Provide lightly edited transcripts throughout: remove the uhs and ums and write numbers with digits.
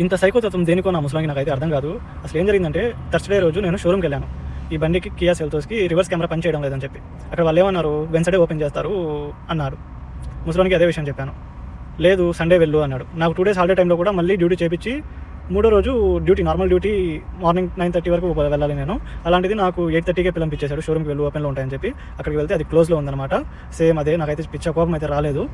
ఇంత సైకోతత్వం దేనికో నా ముసలాంగి నాకైతే అర్థం కాదు. అసలు ఏం జరిగిందంటే థర్స్డే రోజు నేను షోరూమ్కి వెళ్ళాను. ఈ బండికి కియా సెల్టోస్కి రివర్స్ కెమెరా పని చేయడం లేదని చెప్పి. అక్కడ వాళ్ళు ఏమన్నారు, వెన్స్డే ఓపెన్ చేస్తారు అన్నారు. ముసలానికి అదే విషయం చెప్పాను. లేదు సండే వెళ్ళు అన్నాడు. నాకు 2 డేస్ హాలిడే టైంలో కూడా మళ్ళీ డ్యూటీ చేపించి మూడో రోజు డ్యూటీ, నార్మల్ డ్యూటీ మార్నింగ్ 9:30 వరకు వెళ్ళాలి నేను. అలాంటిది నాకు 8:30కే పిలిపించేశాడు, షోరూమ్కి వెళ్ళు ఓపెన్లో ఉంటాయని చెప్పి. అక్కడికి వెళ్తే అది క్లోజ్లో ఉందన్నమాట. సేమ్ అదే, నాకైతే పిచ్చ కోపం అయితే రాలేదు.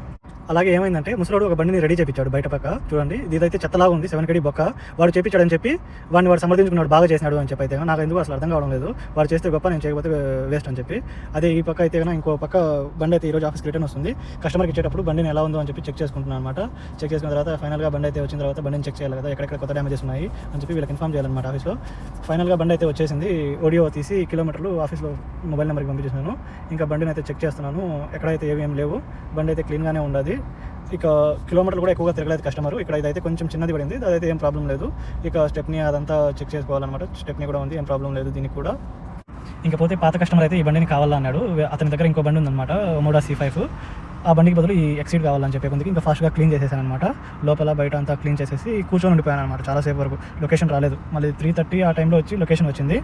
అలాగే ఏమైందంటే ముసలోడు ఒక బండిని రెడీ చేయించాడు బయట పక్క. చూడండి, ఇదైతే చెత్తలాగా ఉంది, 7 KD బొక్క. వాడు చేయించాడని చెప్పి వాడు సమర్థించుకున్నాడు, బాగా చేసినాడు అని చెప్పి. అయితే నాకు ఎందుకు అసలు అర్థం కావడం లేదు. వాడు చేస్తే గొప్ప, నేను చేయకపోతే వేస్ట్ అని చెప్పి. అదే ఈ పక్క అయితే కన్నా ఇంకో పక్క బండి అయితే ఈరోజు ఆఫీస్కి రిటర్న్ వస్తుంది. కస్టమర్కి ఇచ్చేటప్పుడు బండిని ఎలా ఉందో అని చెప్పి చెక్ చేసుకుంటున్నాను అనమాట. చెక్ చేసుకున్న తర్వాత ఫైనల్గా బండి అయితే వచ్చిన తర్వాత బండిని చెక్ చేయాలి కదా, ఎక్కడెక్కడ కొత్త డ్యామేజెస్ ఉన్నాయి అని చెప్పి వీళ్ళకి ఇన్ఫార్మ్ చేయాలన్నమాట ఆఫీస్లో. ఫైనల్గా బండి అయితే వచ్చేసింది. ఆడియో తీసి కిలోమీటర్లు ఆఫీస్లో మొబైల్ నెంబర్కి పంపించేసాను. ఇంకా బండిని అయితే చెక్ చేస్తున్నాను, ఎక్కడైతే ఏం లేవు, బండి అయితే క్లీన్గానే ఉండదు. ఇక కిలోమీటర్లు కూడా ఎక్కువగా తిరగలేదు కస్టమర్. ఇక్కడ ఇదైతే కొంచెం చిన్నది పడింది, అదైతే ఏం ప్రాబ్లం లేదు. ఇక స్టెప్ని అదంతా చెక్ చేసుకోవాలన్నమాట. స్టెప్ని కూడా ఉంది, ఏం ప్రాబ్లం లేదు దీనికి కూడా. ఇంకపోతే పాత కస్టమర్ అయితే ఈ బండిని కావాలన్నాడు. అతని దగ్గర ఇంకో బండి ఉందన్నమాట, మోడా C5. ఆ బండికి బదులు ఈ ఎక్సీడ్ కావాలని చెప్పే కొందికి ఇంకా ఫాస్ట్గా క్లీన్ చేసేసాను అనమాట. లోపల బయట అంతా క్లీన్ చేసేసి కూర్చొని ఉండిపోయాను అనమాట చాలాసేపు వరకు. లొకేషన్ రాలేదు, మళ్ళీ 3:30 ఆ టైంలో వచ్చి లొకేషన్ వచ్చింది.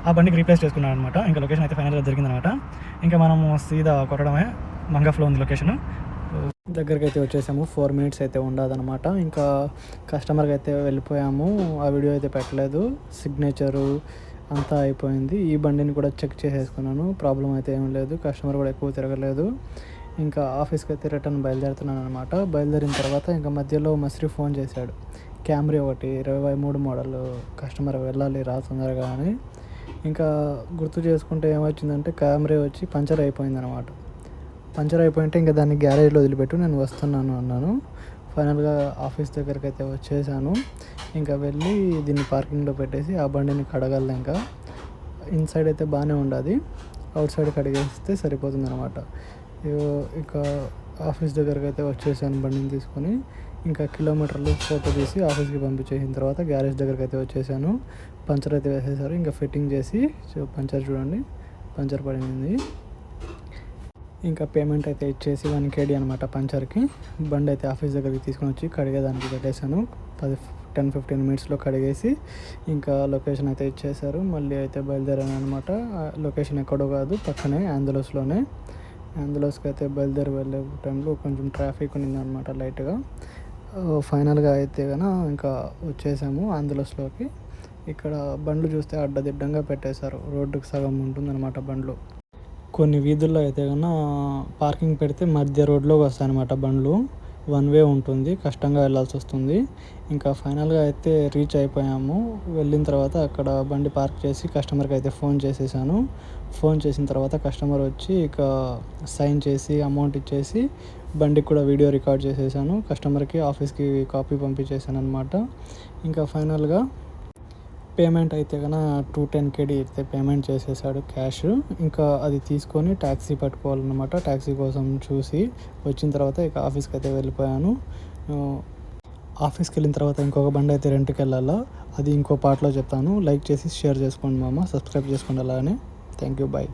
ఆ బండికి రీప్లేస్ చేసుకున్నాను అనమాట. ఇంకా లొకేషన్ అయితే ఫైనల్గా జరిగిందనమాట. ఇంకా మనము సీదా కొట్టడమే, మంగఫ్లో ఉంది లొకేషన్. దగ్గరికి అయితే వచ్చేసాము, 4 minutes అయితే ఉండదన్నమాట. ఇంకా కస్టమర్కి అయితే వెళ్ళిపోయాము. ఆ వీడియో అయితే పెట్టలేదు, సిగ్నేచరు అంతా అయిపోయింది. ఈ బండిని కూడా చెక్ చేసేసుకున్నాను, ప్రాబ్లం అయితే ఏం లేదు. కస్టమర్ కూడా ఎక్కువ తిరగలేదు. ఇంకా ఆఫీస్కి అయితే రిటర్న్ బయలుదేరుతున్నాను అనమాట. బయలుదేరిన తర్వాత ఇంకా మధ్యలో మస్రి ఫోన్ చేశాడు, క్యామ్రీ ఒకటి 23 మోడల్ కస్టమర్ వెళ్ళాలి రా తొందరగా అని. ఇంకా గుర్తు చేసుకుంటే ఏమొచ్చిందంటే క్యామ్రీ వచ్చి పంచర్ అయిపోయిందనమాట. పంచర్ అయిపోయింటే ఇంకా దాన్ని గ్యారేజ్లో వదిలిపెట్టు, నేను వస్తున్నాను అన్నాను. ఫైనల్గా ఆఫీస్ దగ్గరికి అయితే వచ్చేసాను. ఇంకా వెళ్ళి దీన్ని పార్కింగ్లో పెట్టేసి ఆ బండిని కడగాలి. ఇంకా ఇన్సైడ్ అయితే బాగానే ఉండదు, అవుట్ సైడ్ కడిగేస్తే సరిపోతుంది అనమాట. ఇక ఆఫీస్ దగ్గరికి అయితే వచ్చేసాను బండిని తీసుకొని. ఇంకా కిలోమీటర్లు ఫోటో తీసి ఆఫీస్కి పంపించేసిన తర్వాత గ్యారేజ్ దగ్గరికి అయితే వచ్చేసాను. పంచర్ అయితే వేసేసారు, ఇంకా ఫిట్టింగ్ చేసి పంచర్ చూడండి, పంచర్ పడింది. ఇంకా పేమెంట్ అయితే ఇచ్చేసి 1 KD అనమాట పంచర్కి. బండి అయితే ఆఫీస్ దగ్గరికి తీసుకొని వచ్చి కడిగేదానికి పెట్టేశాను. 10-15 minutesలో కడిగేసి ఇంకా లొకేషన్ అయితే ఇచ్చేశారు. మళ్ళీ అయితే బయలుదేరాను అనమాట. లొకేషన్ ఎక్కడో కాదు, పక్కనే ఆంధ్రలోస్లోనే. ఆంధ్రలోస్కి అయితే బయలుదేరి వెళ్ళే టైంలో కొంచెం ట్రాఫిక్ ఉన్నింది అనమాట లైట్గా. ఫైనల్గా అయితే కనుక ఇంకా వచ్చేసాము ఆంధ్రలోస్లోకి. ఇక్కడ బండ్లు చూస్తే అడ్డదిడ్డంగా పెట్టేశారు, రోడ్డుకి సగం ఉంటుందన్నమాట బండ్లు. కొన్ని వీధుల్లో అయితే కన్నా పార్కింగ్ పెడితే మధ్య రోడ్లోకి వస్తాయన్నమాట బండ్లు. 1 way ఉంటుంది, కష్టంగా వెళ్ళాల్సి వస్తుంది. ఇంకా ఫైనల్గా అయితే రీచ్ అయిపోయాము. వెళ్ళిన తర్వాత అక్కడ బండి పార్క్ చేసి కస్టమర్కి అయితే ఫోన్ చేసేసాను. ఫోన్ చేసిన తర్వాత కస్టమర్ వచ్చి ఇక సైన్ చేసి అమౌంట్ ఇచ్చేసి బండికి కూడా వీడియో రికార్డ్ చేసేసాను. కస్టమర్కి ఆఫీస్కి కాపీ పంపించేసాను అనమాట. ఇంకా ఫైనల్గా పేమెంట్ అయితే కన్నా 210 KD అయితే పేమెంట్ చేసేసాడు క్యాష్. ఇంకా అది తీసుకొని ట్యాక్సీ పట్టుకోవాలన్నమాట. ట్యాక్సీ కోసం చూసి వచ్చిన తర్వాత ఇక ఆఫీస్కి అయితే వెళ్ళిపోయాను. ఆఫీస్కి వెళ్ళిన తర్వాత ఇంకొక బండి అయితే రెంట్కి వెళ్ళాలా, అది ఇంకో పార్ట్లో చెప్తాను. లైక్ చేసి షేర్ చేసుకోండి మామ, సబ్స్క్రైబ్ చేసుకోండి అలానే. Thank you, bye.